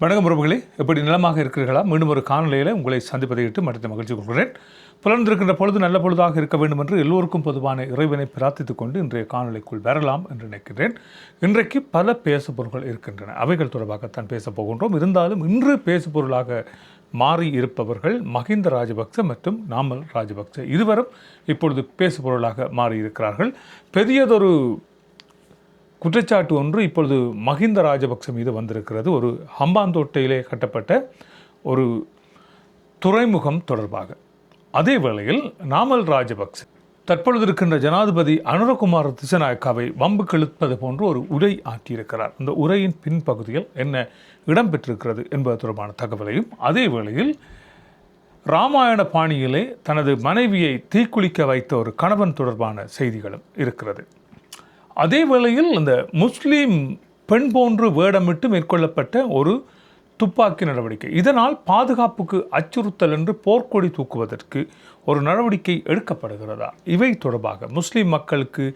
வணக்கம் உறவுகளே, எப்படி நலமாக இருக்கிறீர்களா? மீண்டும் ஒரு காணொலியில் உங்களை சந்திப்பதை இட்டு மற்ற மகிழ்ச்சி கொள்கிறேன். புலர்ந்திருக்கின்ற பொழுது நல்ல பொழுதாக இருக்க வேண்டும் என்று எல்லோருக்கும் பொதுவான இறைவனை பிரார்த்தித்துக் கொண்டு இன்றைய காணொலிக்குள் வரலாம் என்று நினைக்கிறேன். இன்றைக்கு பல பேசுபொருள்கள் இருக்கின்றன. அவைகள் தொடர்பாகத்தான் பேசப் போகின்றோம். இருந்தாலும் இன்று பேசுபொருளாக மாறி இருப்பவர்கள் மஹிந்த ராஜபக்ச மற்றும் நாமல் ராஜபக்ச இருவரும் இப்பொழுது பேசுபொருளாக மாறியிருக்கிறார்கள். பெரியதொரு குற்றச்சாட்டு ஒன்று இப்பொழுது மஹிந்த ராஜபக்ச மீது வந்திருக்கிறது. ஒரு ஹம்பாந்தோட்டையிலே கட்டப்பட்ட ஒரு துறைமுகம் தொடர்பாக. அதே வேளையில் நாமல் ராஜபக்ச தற்பொழுது இருக்கின்ற ஜனாதிபதி அனுரகுமார திசநாயக்காவை வம்பு கிழிப்பது போன்று ஒரு உரை ஆற்றியிருக்கிறார். இந்த உரையின் பின்பகுதியில் என்ன இடம்பெற்றிருக்கிறது என்பது தொடர்பான தகவலையும், அதே வேளையில் இராமாயண பாணியிலே தனது மனைவியை தீக்குளிக்க வைத்த ஒரு கணவன் தொடர்பான செய்திகளும் இருக்கிறது. அதே வேளையில் இந்த முஸ்லீம் பெண் போன்று வேடமிட்டு மேற்கொள்ளப்பட்ட ஒரு துப்பாக்கி நடவடிக்கை, இதனால் பாதுகாப்புக்கு அச்சுறுத்தல் என்று போர்க்கொடி தூக்குவதற்கு ஒரு நடவடிக்கை எடுக்கப்படுகிறதா? இவை தொடர்பாக முஸ்லீம் மக்களுக்கு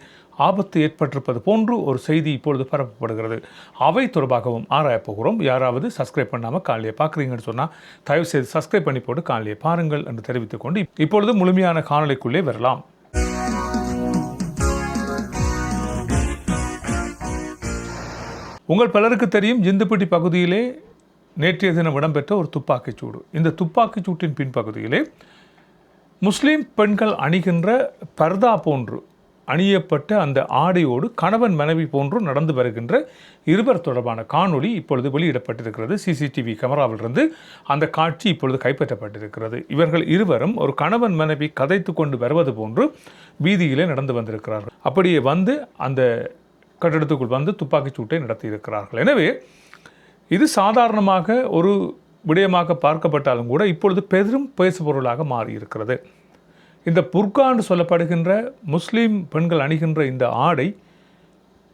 ஆபத்து ஏற்பட்டிருப்பது போன்று ஒரு செய்தி இப்பொழுது பரப்பப்படுகிறது. அவை தொடர்பாகவும் ஆராயப் போகிறோம். யாராவது சப்ஸ்கிரைப் பண்ணாமல் காலையை பார்க்குறீங்கன்னு சொன்னால் தயவுசெய்து சப்ஸ்கிரைப் பண்ணி போட்டு காலையை பாருங்கள் என்று தெரிவித்துக் கொண்டு இப்பொழுது முழுமையான காணொலிக்குள்ளே வரலாம். உங்கள் பலருக்கு தெரியும், ஜிந்துப்பட்டி பகுதியிலே நேற்றைய தினம் இடம்பெற்ற ஒரு துப்பாக்கிச்சூடு. இந்த துப்பாக்கிச்சூட்டின் பின்பகுதியிலே முஸ்லீம் பெண்கள் அணிகின்ற பர்தா போன்று அணியப்பட்ட அந்த ஆடையோடு கணவன் மனைவி போன்று நடந்து வருகின்ற இருவர் தொடர்பான காணொளி இப்பொழுது வெளியிடப்பட்டிருக்கிறது. சிசிடிவி கேமராவிலிருந்து அந்த காட்சி இப்பொழுது கைப்பற்றப்பட்டிருக்கிறது. இவர்கள் இருவரும் ஒரு கணவன் மனைவி கதைத்து கொண்டு வருவது போன்று வீதியிலே நடந்து வந்திருக்கிறார்கள். அப்படியே வந்து அந்த கட்டிடத்துக்குள் வந்து துப்பாக்கிச் சூட்டை நடத்தியிருக்கிறார்கள். எனவே இது சாதாரணமாக ஒரு விடயமாக பார்க்கப்பட்டாலும் கூட இப்பொழுது பெரும் பேசுபொருளாக மாறியிருக்கிறது. இந்த புர்கா என்று சொல்லப்படுகின்ற முஸ்லீம் பெண்கள் அணிகின்ற இந்த ஆடை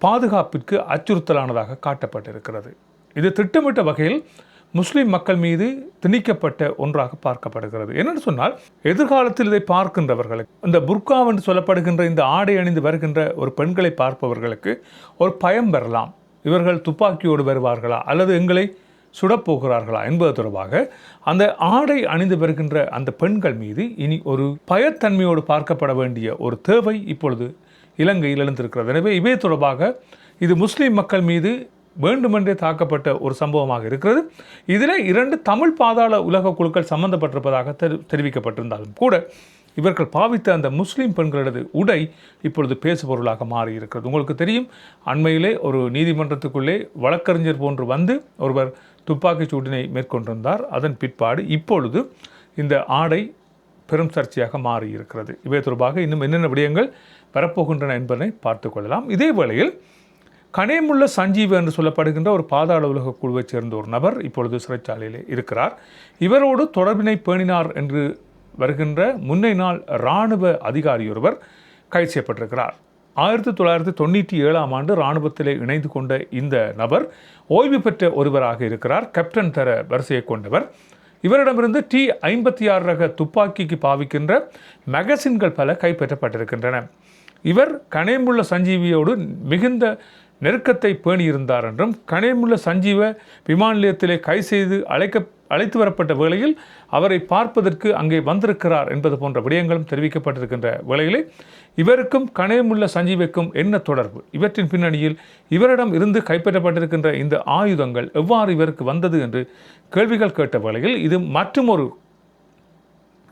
பாதுகாப்பிற்கு அச்சுறுத்தலானதாக காட்டப்பட்டிருக்கிறது. இது திட்டமிட்ட வகையில் முஸ்லீம் மக்கள் மீது திணிக்கப்பட்ட ஒன்றாக பார்க்கப்படுகிறது. என்னென்னு சொன்னால், எதிர்காலத்தில் இதை பார்க்கின்றவர்களுக்கு, இந்த புர்கா என்று சொல்லப்படுகின்ற இந்த ஆடை அணிந்து வருகின்ற ஒரு பெண்களை பார்ப்பவர்களுக்கு ஒரு பயம் பெறலாம். இவர்கள் துப்பாக்கியோடு வருவார்களா அல்லது எங்களை சுடப்போகிறார்களா என்பது தொடர்பாக அந்த ஆடை அணிந்து வருகின்ற அந்த பெண்கள் மீது இனி ஒரு பயத்தன்மையோடு பார்க்கப்பட வேண்டிய ஒரு தேவை இப்பொழுது இலங்கையில் எழுந்திருக்கிறது. எனவே இவை தொடர்பாக இது முஸ்லீம் மக்கள் மீது வேண்டுமென்றே தாக்கப்பட்ட ஒரு சம்பவமாக இருக்கிறது. இதில் 2 தமிழ் பாதாள உலக குழுக்கள் சம்பந்தப்பட்டிருப்பதாக தெரிவிக்கப்பட்டிருந்தாலும் கூட இவர்கள் பாவித்த அந்த முஸ்லீம் பெண்களது உடை இப்பொழுது பேசுபொருளாக மாறியிருக்கிறது. உங்களுக்கு தெரியும், அண்மையிலே ஒரு நீதிமன்றத்துக்குள்ளே வழக்கறிஞர் போன்று வந்து ஒருவர் துப்பாக்கிச் சூட்டினை மேற்கொண்டிருந்தார். அதன் பிற்பாடு இப்பொழுது இந்த ஆடை பெரும் சர்ச்சையாக மாறியிருக்கிறது. இவை தொடர்பாக இன்னும் என்னென்ன விடயங்கள் வரப்போகின்றன என்பதை பார்த்து கொள்ளலாம். இதே வேளையில் கனேமுள்ள சஞ்சீவ என்று சொல்லப்படுகின்ற ஒரு பாதாள உலக குழுவைச் சேர்ந்த ஒரு நபர் இப்பொழுது சிறைச்சாலையிலே இருக்கிறார். இவரோடு தொடர்பினை பேணினார் என்று வருகின்ற முன்னை நாள் இராணுவ அதிகாரி ஒருவர் கைது செய்யப்பட்டிருக்கிறார். 1997ஆம் ஆண்டு இராணுவத்திலே இணைந்து கொண்ட இந்த நபர் ஓய்வு பெற்ற ஒருவராக இருக்கிறார். கேப்டன் தர வரிசையை கொண்டவர். இவரிடமிருந்து T56 ரக துப்பாக்கிக்கு பாவிக்கின்ற மேகசின்கள் பல கைப்பற்றப்பட்டிருக்கின்றன. இவர் கனேமுள்ள சஞ்சீவியோடு மிகுந்த நெருக்கத்தை பேணியிருந்தார் என்றும், கனேமுள்ள சஞ்சீவ விமான நிலையத்திலே கை செய்து அழைத்து வரப்பட்ட வேளையில் அவரை பார்ப்பதற்கு அங்கே வந்திருக்கிறார் என்பது போன்ற விடயங்களும் தெரிவிக்கப்பட்டிருக்கின்ற வேளையிலே இவருக்கும் கனேமுள்ள சஞ்சீவிக்கும் என்ன தொடர்பு, இவற்றின் பின்னணியில் இவரிடம் இருந்து கைப்பற்றப்பட்டிருக்கின்ற இந்த ஆயுதங்கள் எவ்வாறு இவருக்கு வந்தது என்று கேள்விகள் கேட்ட வேளையில் இது மற்றுமொரு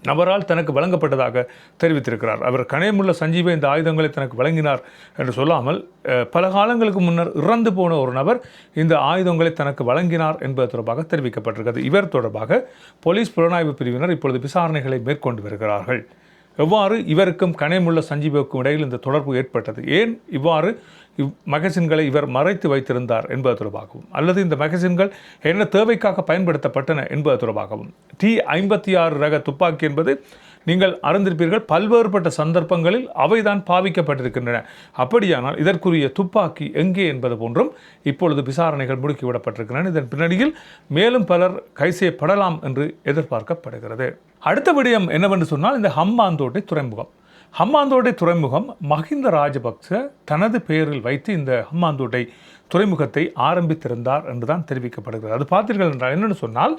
நபரால் தனக்கு வழங்கப்பட்டதாக தெரிவித்திருக்கிறார். அவர் கனேமுள்ள சஞ்சீவ இந்த ஆயுதங்களை தனக்கு வழங்கினார் என்று சொல்லாமல் பல காலங்களுக்கு முன்னர் இறந்து போன ஒரு நபர் இந்த ஆயுதங்களை தனக்கு வழங்கினார் என்பது தொடர்பாக தெரிவிக்கப்பட்டிருக்கிறது. இவர் தொடர்பாக போலீஸ் புலனாய்வு பிரிவினர் இப்பொழுது விசாரணைகளை மேற்கொண்டு வருகிறார்கள். எவ்வாறு இவருக்கும் கனேமுள்ள சஞ்சீவுக்கும் இடையில் இந்த தொடர்பு ஏற்பட்டது, ஏன் இவ்வாறு மேகசின்களை இவர் மறைத்து வைத்திருந்தார் என்பது தொடர்பாகவும், அல்லது இந்த மேகசின்கள் என்ன தேவைக்காக பயன்படுத்தப்பட்டன என்பது தொடர்பாகவும். T56 ரக துப்பாக்கி என்பது நீங்கள் அறிந்திருப்பீர்கள், பல்வேறுபட்ட சந்தர்ப்பங்களில் அவைதான் பாவிக்கப்பட்டிருக்கின்றன. அப்படியானால் இதற்குரிய துப்பாக்கி எங்கே என்பது போன்றும் இப்பொழுது விசாரணைகள் முடுக்கிவிடப்பட்டிருக்கின்றன. இதன் பின்னணியில் மேலும் பலர் கைது செய்யப்படலாம் என்று எதிர்பார்க்கப்படுகிறது. அடுத்த விடயம் என்னவென்று சொன்னால், இந்த ஹம்பாந்தோட்டை துறைமுகம். ஹம்பாந்தோட்டை துறைமுகம் மஹிந்த ராஜபக்ச தனது பெயரில் வைத்து இந்த ஹம்பாந்தோட்டை துறைமுகத்தை ஆரம்பித்திருந்தார் என்றுதான் தெரிவிக்கப்படுகிறது. அது பார்த்தீர்கள் என்றால் என்னென்னு சொன்னால்,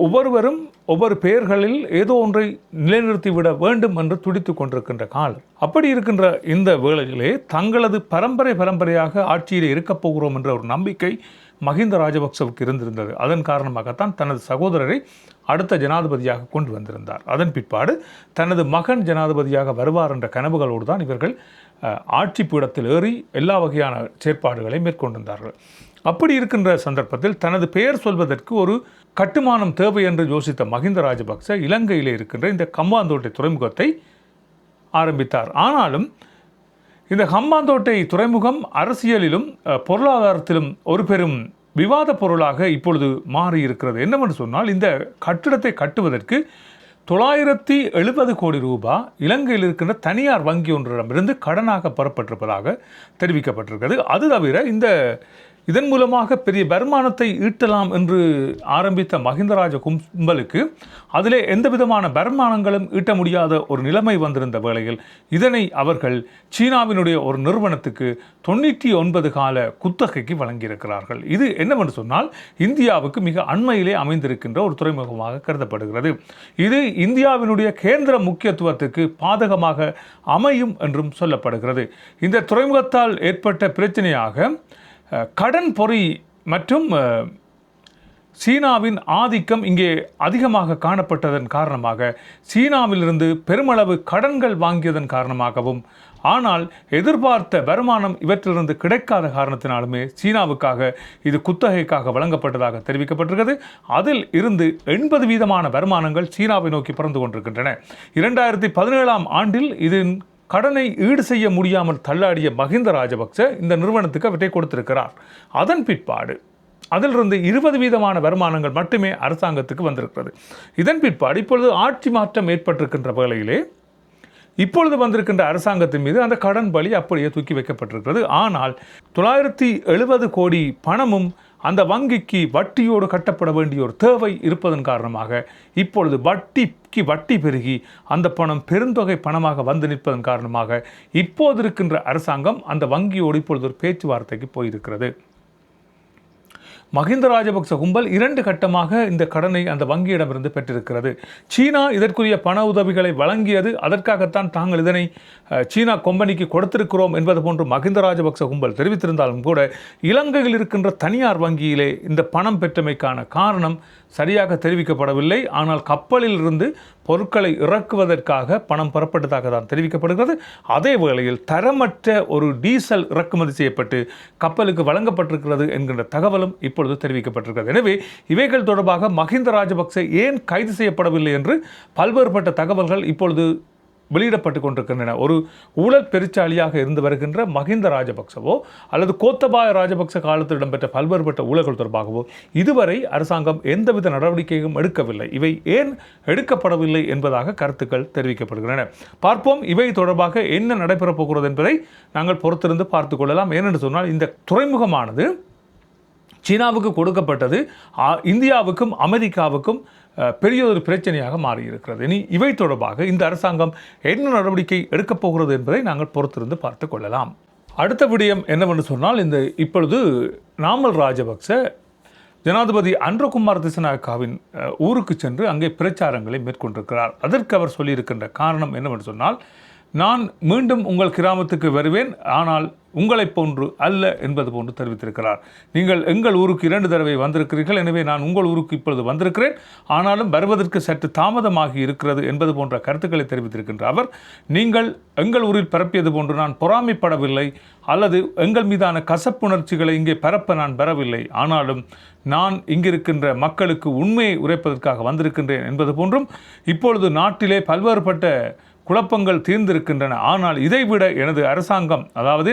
ஒவ்வொருவரும் ஒவ்வொரு பெயர்களில் ஏதோ ஒன்றை நிலைநிறுத்திவிட வேண்டும் என்று துடித்து கொண்டிருக்கின்ற காலம். அப்படி இருக்கின்ற இந்த வேளையிலே தங்களது பரம்பரையாக ஆட்சியில் இருக்கப் போகிறோம் என்ற ஒரு நம்பிக்கை மஹிந்த ராஜபக்சவுக்கு இருந்திருந்தது. அதன் காரணமாகத்தான் தனது சகோதரரை அடுத்த ஜனாதிபதியாக கொண்டு வந்திருந்தார். அதன் பிற்பாடு தனது மகன் ஜனாதிபதியாக வருவார் என்ற கனவுகளோடு தான் இவர்கள் ஆட்சி பீடத்தில் ஏறி எல்லா வகையான செயற்பாடுகளை மேற்கொண்டிருந்தார்கள். அப்படி இருக்கின்ற சந்தர்ப்பத்தில் தனது பெயர் சொல்வதற்கு ஒரு கட்டுமானம் தேவை என்று யோசித்த மஹிந்த ராஜபக்ச இலங்கையிலே இருக்கின்ற இந்த ஹம்பாந்தோட்டை துறைமுகத்தை ஆரம்பித்தார். ஆனாலும் இந்த ஹம்பாந்தோட்டை துறைமுகம் அரசியலிலும் பொருளாதாரத்திலும் ஒரு பெரும் விவாத பொருளாக இப்பொழுது மாறியிருக்கிறது. என்னவென்று சொன்னால், இந்த கட்டிடத்தை கட்டுவதற்கு 970 கோடி ரூபாய் இலங்கையில் இருக்கின்ற தனியார் வங்கி ஒன்றிடமிருந்து கடனாக பெறப்பட்டிருப்பதாக தெரிவிக்கப்பட்டிருக்கிறது. அது தவிர இதன் மூலமாக பெரிய வருமானத்தை ஈட்டலாம் என்று ஆரம்பித்த மஹிந்த ராஜ கும்பலுக்கு அதிலே எந்த விதமான வருமானங்களும் ஈட்ட முடியாத ஒரு நிலைமை வந்திருந்த வேளையில் இதனை அவர்கள் சீனாவினுடைய ஒரு நிறுவனத்துக்கு 99 கால குத்தகைக்கு வழங்கியிருக்கிறார்கள். இது என்னவென்று சொன்னால், இந்தியாவுக்கு மிக அண்மையிலே அமைந்திருக்கின்ற ஒரு துறைமுகமாக கருதப்படுகிறது. இது இந்தியாவினுடைய கேந்திர முக்கியத்துவத்துக்கு பாதகமாக அமையும் என்றும் சொல்லப்படுகிறது. இந்த துறைமுகத்தால் ஏற்பட்ட பிரச்சனையாக கடன் பொறி மற்றும் சீனாவின் ஆதிக்கம் இங்கே அதிகமாக காணப்பட்டதன் காரணமாக சீனாவிலிருந்து பெருமளவு கடன்கள் வாங்கியதன் காரணமாகவும், ஆனால் எதிர்பார்த்த வருமானம் இவற்றிலிருந்து கிடைக்காத காரணத்தினாலுமே சீனாவுக்காக இது குத்தகைக்காக வழங்கப்பட்டதாக தெரிவிக்கப்பட்டிருக்கிறது. அதில் இருந்து 80% வருமானங்கள் சீனாவை நோக்கி பறந்து கொண்டிருக்கின்றன. 2017 ஆண்டில் இதன் கடனை ஈடு செய்ய முடியாமல் தள்ளாடிய மஹிந்த ராஜபக்ச இந்த நிறுவனத்துக்கு அவற்றை கொடுத்திருக்கிறார். அதன் பிற்பாடு அதிலிருந்து 20% வருமானங்கள் மட்டுமே அரசாங்கத்துக்கு வந்திருக்கிறது. இதன் பிற்பாடு இப்பொழுது ஆட்சி மாற்றம் ஏற்பட்டிருக்கின்ற வேளையிலே இப்பொழுது வந்திருக்கின்ற அரசாங்கத்தின் மீது அந்த கடன் பலி அப்படியே தூக்கி வைக்கப்பட்டிருக்கிறது. ஆனால் 970 கோடி பணமும் அந்த வங்கிக்கு வட்டியோடு கட்டப்பட வேண்டிய ஒரு தேவை இருப்பதன் காரணமாக இப்பொழுது வட்டி பெருகி அந்த பணம் பெருந்தொகை பணமாக வந்து நிற்பதன் காரணமாக இப்போது இருக்கின்ற அரசாங்கம் அந்த வங்கியோடு இப்பொழுது ஒரு பேச்சுவார்த்தைக்கு போயிருக்கிறது. மஹிந்த ராஜபக்ச கும்பல் 2 கட்டமாக இந்த கடனை அந்த வங்கியிடமிருந்து பெற்றிருக்கிறது. சீனா இதற்குரிய பண உதவிகளை வழங்கியது. அதற்காகத்தான் தாங்கள் இதனை சீனா கம்பெனிக்கு கொடுத்திருக்கிறோம் என்பது போன்று மஹிந்த ராஜபக்ச கும்பல் தெரிவித்திருந்தாலும் கூட, இலங்கையில் இருக்கின்ற தனியார் வங்கியிலே இந்த பணம் பெற்றமைக்கான காரணம் சரியாக தெரிவிக்கப்படவில்லை. ஆனால் கப்பலில் இருந்து பொருட்களை இறக்குவதற்காக பணம் பெறப்பட்டதாக தான் தெரிவிக்கப்படுகிறது. அதே வேளையில் தரமற்ற ஒரு டீசல் இறக்குமதி செய்யப்பட்டு கப்பலுக்கு வழங்கப்பட்டிருக்கிறது என்கின்ற தகவலும் இப்பொழுது தெரிவிக்கப்பட்டிருக்கிறது. எனவே இவைகள் தொடர்பாக மஹிந்த ராஜபக்ச ஏன் கைது செய்யப்படவில்லை என்று பல்வேறுபட்ட தகவல்கள் இப்பொழுது வெளியிடப்பட்டு கொண்டிருக்கின்றன. ஒரு ஊழல் பெருச்சாளியாக இருந்து வருகின்ற மஹிந்த ராஜபக்சவோ அல்லது கோத்தபாய ராஜபக்ச காலத்தில் இடம்பெற்ற பல்வேறுபட்ட ஊழல்கள் தொடர்பாகவோ இதுவரை அரசாங்கம் எந்தவித நடவடிக்கையும் எடுக்கவில்லை. இவை ஏன் எடுக்கப்படவில்லை என்பதாக கருத்துக்கள் தெரிவிக்கப்படுகின்றன. பார்ப்போம் இவை தொடர்பாக என்ன நடைபெறப் போகிறது என்பதை நாங்கள் பொறுத்திருந்து பார்த்துக் கொள்ளலாம். ஏனென்று சொன்னால், இந்த துறைமுகமானது சீனாவுக்கு கொடுக்கப்பட்டது இந்தியாவுக்கும் அமெரிக்காவுக்கும் பெரிய ஒரு பிரச்சனையாக மாறியிருக்கிறது. இனி இவை தொடர்பாக இந்த அரசாங்கம் என்ன நடவடிக்கை எடுக்கப் போகிறது என்பதை நாங்கள் பொறுத்திருந்து பார்த்து கொள்ளலாம். அடுத்த விடயம் என்னவென்று சொன்னால், இப்பொழுது நாமல் ராஜபக்ச ஜனாதிபதி அன்றகுமார் திசநாயக்காவின் ஊருக்கு சென்று அங்கே பிரச்சாரங்களை மேற்கொண்டிருக்கிறார். அதற்கு அவர் சொல்லியிருக்கின்ற காரணம் என்னவென்று சொன்னால், நான் மீண்டும் உங்கள் கிராமத்துக்கு வருவேன், ஆனால் உங்களைப் போன்று அல்ல என்பது போன்று தெரிவித்திருக்கிறார். நீங்கள் எங்கள் ஊருக்கு 2 தடவை வந்திருக்கிறீர்கள், எனவே நான் உங்கள் ஊருக்கு இப்பொழுது வந்திருக்கிறேன், ஆனாலும் வருவதற்கு சற்று தாமதமாகி இருக்கிறது என்பது போன்ற கருத்துக்களை தெரிவித்திருக்கின்ற அவர், நீங்கள் எங்கள் ஊரில் பரப்பியது போன்று நான் பொறாமைப்படவில்லை அல்லது எங்கள் மீதான கசப்புணர்ச்சிகளை இங்கே பரப்ப நான் பெறவில்லை, ஆனாலும் நான் இங்கிருக்கின்ற மக்களுக்கு உண்மையை உரைப்பதற்காக வந்திருக்கின்றேன் என்பது போன்றும், இப்பொழுது நாட்டிலே பல்வேறுபட்ட குழப்பங்கள் தீர்ந்திருக்கின்றன, ஆனால் இதைவிட எனது அரசாங்கம், அதாவது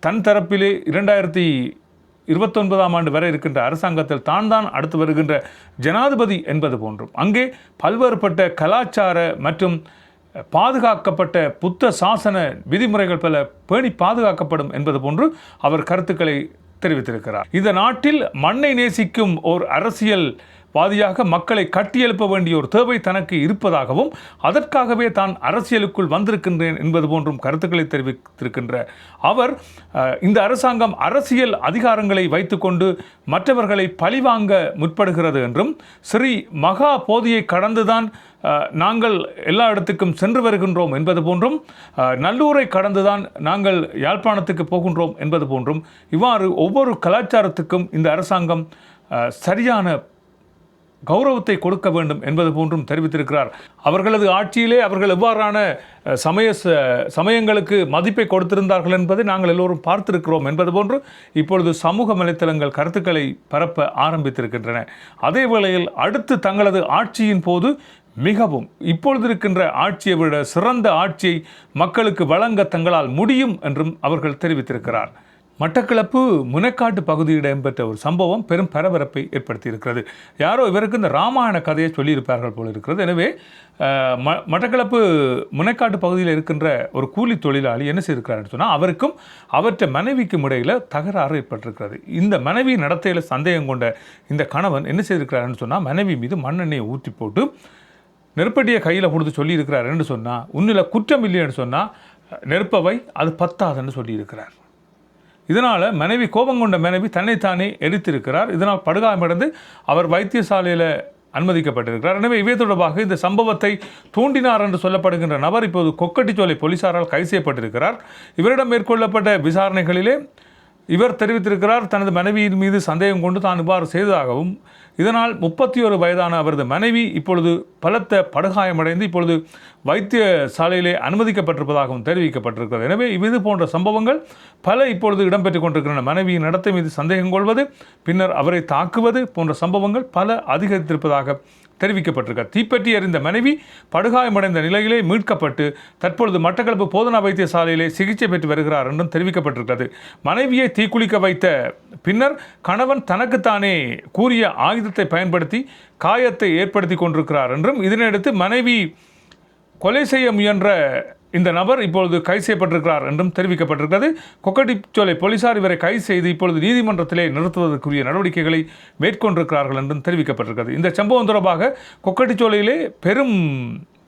தன் தரப்பிலே 2029 ஆண்டு வரை இருக்கின்ற அரசாங்கத்தில் தான் அடுத்து வருகின்ற ஜனாதிபதி என்பது போன்றும், அங்கே பல்வேறுபட்ட கலாச்சார மற்றும் பாதுகாக்கப்பட்ட புத்த சாசன விதிமுறைகள் பல பேணி பாதுகாக்கப்படும் என்பது போன்று அவர் கருத்துக்களை தெரிவித்திருக்கிறார். இந்த நாட்டில் மண்ணை நேசிக்கும் ஓர் அரசியல் வாதியாக மக்களை கட்டியெழுப்ப வேண்டிய ஒரு தேவை தனக்கு இருப்பதாகவும் அதற்காகவே தான் அரசியலுக்குள் வந்திருக்கின்றேன் என்பது போன்றும் கருத்துக்களை தெரிவித்திருக்கின்ற அவர் இந்த அரசாங்கம் அரசியல் அதிகாரங்களை வைத்துக்கொண்டு மற்றவர்களை பழிவாங்க முற்படுகிறது என்றும் ஸ்ரீ மகா போதியை கடந்துதான் நாங்கள் எல்லா இடத்துக்கும் சென்று வருகின்றோம் என்பது போன்றும் நல்லூரை கடந்துதான் நாங்கள் யாழ்ப்பாணத்துக்கு போகின்றோம் என்பது போன்றும் இவ்வாறு ஒவ்வொரு கலாச்சாரத்துக்கும் இந்த அரசாங்கம் சரியான கௌரவத்தை கொடுக்க வேண்டும் என்பது போன்றும் தெரிவித்திருக்கிறார். அவர்களது ஆட்சியிலே அவர்கள் எவ்வாறான சமயங்களுக்கு மதிப்பை கொடுத்திருந்தார்கள் என்பதை நாங்கள் எல்லோரும் பார்த்திருக்கிறோம் என்பது போன்று இப்பொழுது சமூக வலைத்தளங்கள் கருத்துக்களை பரப்ப ஆரம்பித்திருக்கின்றன. அதே வேளையில் அடுத்து தங்களது ஆட்சியின் போது மிகவும் இப்பொழுது இருக்கின்ற ஆட்சியை விட சிறந்த ஆட்சியை மக்களுக்கு வழங்க தங்களால் முடியும் என்றும் அவர்கள் தெரிவித்திருக்கிறார். மட்டக்களப்பு முனைக்காட்டு பகுதியில் இடம்பெற்ற ஒரு சம்பவம் பெரும் பரபரப்பை ஏற்படுத்தி இருக்கிறது. யாரோ இவருக்கு இந்த ராமாயண கதையை சொல்லியிருப்பார்கள் போல இருக்கிறது. எனவே மட்டக்களப்பு முனைக்காட்டு பகுதியில் இருக்கின்ற ஒரு கூலி தொழிலாளி என்ன செய்திருக்கிறார் சொன்னால் அவருக்கும் அவற்றை மனைவிக்கும் இடையில் தகராறு ஏற்பட்டிருக்கிறது. இந்த மனைவி நடத்தையில் சந்தேகம் கொண்ட இந்த கணவன் என்ன செய்திருக்கிறார்னு சொன்னால் மனைவி மீது மண்ணெண்ணெயை ஊற்றி போட்டு நெருப்படியை கையில் கொடுத்து சொல்லியிருக்கிறார் என்று சொன்னால் உன்னில் குற்றம் இல்லைன்னு சொன்னால் நெருப்பவை அது பத்தாதுன்னு சொல்லியிருக்கிறார். இதனால் மனைவி கோபம் கொண்ட மனைவி தன்னைத்தானே எரித்திருக்கிறார். இதனால் படுகாயமடைந்து அவர் வைத்தியசாலையில் அனுமதிக்கப்பட்டிருக்கிறார். எனவே இவை தொடர்பாக இந்த சம்பவத்தை தூண்டினார் என்று சொல்லப்படுகின்ற நபர் இப்போது கொக்கட்டிச்சோலை போலீசாரால் கைது செய்யப்பட்டிருக்கிறார். இவரிடம் மேற்கொள்ளப்பட்ட விசாரணைகளிலே இவர் தெரிவித்திருக்கிறார் தனது மனைவியின் மீது சந்தேகம் கொண்டு தான் இவ்வாறு செய்ததாகவும் இதனால் 31 வயதான அவரது மனைவி இப்பொழுது பலத்த படுகாயமடைந்து இப்பொழுது வைத்தியசாலையிலே அனுமதிக்கப்பட்டிருப்பதாகவும் தெரிவிக்கப்பட்டிருக்கிறது. எனவே இது போன்ற சம்பவங்கள் பல இப்பொழுது இடம்பெற்றுக் கொண்டிருக்கின்றன. மனைவியின் நடத்தை மீது சந்தேகம் கொள்வது, பின்னர் அவரை தாக்குவது போன்ற சம்பவங்கள் பல அதிகரித்திருப்பதாக தெரிவிக்கப்பட்டிருக்கிறது. தீப்பற்றி எறிந்த மனைவி படுகாயமடைந்த நிலையிலே மீட்கப்பட்டு தற்பொழுது மட்டக்களப்பு போதனா வைத்தியசாலையிலே சிகிச்சை பெற்று வருகிறார் என்றும் தெரிவிக்கப்பட்டிருக்கிறது. மனைவியை தீக்குளிக்க வைத்த பின்னர் கணவன் தனக்குத்தானே கூறிய ஆயுதத்தை பயன்படுத்தி காயத்தை ஏற்படுத்தி கொண்டிருக்கிறார் என்றும் இதனையடுத்து மனைவி கொலை செய்ய முயன்ற இந்த நபர் இப்பொழுது கைது செய்யப்பட்டிருக்கிறார் என்றும் தெரிவிக்கப்பட்டிருக்கிறது. கொக்கட்டிச்சோலை போலீசார் இவரை கைது செய்து இப்பொழுது நீதிமன்றத்திலே நிறுத்துவதற்குரிய நடவடிக்கைகளை மேற்கொண்டிருக்கிறார்கள் என்றும் தெரிவிக்கப்பட்டிருக்கிறது. இந்த சம்பவம் தொடர்பாக கொக்கட்டிச்சோலையிலே பெரும்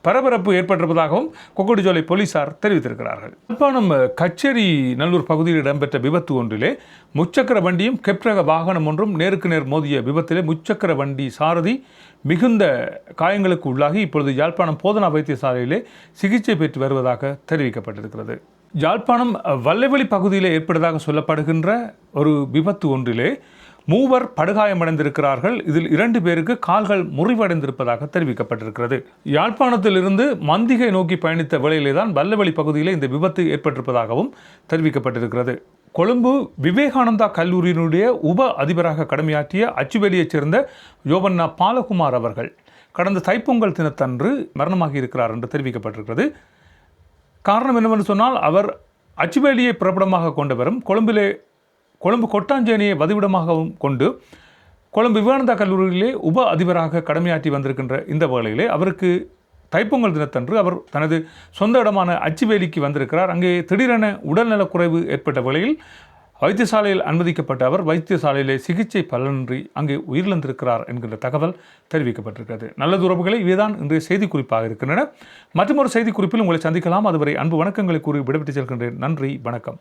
பரபரப்பு ஏற்பட்டிருப்பதாகவும் கொக்கட்டிச்சோலை போலீசார் தெரிவித்திருக்கிறார்கள். யாழ்ப்பாணம் கச்சேரி நல்லூர் பகுதியில் இடம்பெற்ற விபத்து ஒன்றிலே முச்சக்கர வண்டியும் கெப்ரக வாகனம் ஒன்றும் நேருக்கு நேர் மோதிய விபத்திலே முச்சக்கர வண்டி சாரதி மிகுந்த காயங்களுக்கு உள்ளாகி இப்பொழுது யாழ்ப்பாணம் போதனா வைத்தியசாலையிலே சிகிச்சை பெற்று வருவதாக தெரிவிக்கப்பட்டிருக்கிறது. யாழ்ப்பாணம் வல்லைவெளி பகுதியில் ஏற்பட்டதாக சொல்லப்படுகின்ற ஒரு விபத்து ஒன்றிலே 3 படுகாயமடைந்திருக்கிறார்கள். இதில் 2 பேருக்கு கால்கள் முறிவடைந்திருப்பதாக தெரிவிக்கப்பட்டிருக்கிறது. யாழ்ப்பாணத்திலிருந்து மந்திகை நோக்கி பயணித்த வேளையிலே தான் வல்லவெளி பகுதியில் இந்த விபத்து ஏற்பட்டிருப்பதாகவும் தெரிவிக்கப்பட்டிருக்கிறது. கொழும்பு விவேகானந்தா கல்லூரியினுடைய உப அதிபராக கடமையாற்றிய அச்சுவேலியைச் சேர்ந்த யோவண்ணா பாலகுமார் அவர்கள் கடந்த தைப்பொங்கல் தினத்தன்று மரணமாகி இருக்கிறார் என்று தெரிவிக்கப்பட்டிருக்கிறது. காரணம் என்னவென்று சொன்னால் அவர் அச்சுவேலியை புறப்படமாக கொண்டவரும் கொழும்பு கொட்டாஞ்சேனியை வதிவிடமாகவும் கொண்டு கொழும்பு விவேகானந்தா கல்லூரியிலே உப அதிபராக கடமையாற்றி வந்திருக்கின்ற இந்த வேளையிலே அவருக்கு தைப்பொங்கல் தினத்தன்று அவர் தனது சொந்த இடமான அச்சுவேலிக்கு வந்திருக்கிறார். அங்கே திடீரென உடல்நலக்குறைவு ஏற்பட்ட வேளையில் வைத்தியசாலையில் அனுமதிக்கப்பட்ட அவர் வைத்தியசாலையிலே சிகிச்சை பலனின்றி அங்கே உயிரிழந்திருக்கிறார் என்கின்ற தகவல் தெரிவிக்கப்பட்டிருக்கிறது. நல்லது உறவுகளை இவைதான் இன்றைய செய்திக்குறிப்பாக இருக்கின்றன. மற்றொரு செய்திக்குறிப்பில் உங்களை சந்திக்கலாம். அதுவரை அன்பு வணக்கங்களை கூறி விடைபெற்று செல்கின்றேன். நன்றி, வணக்கம்.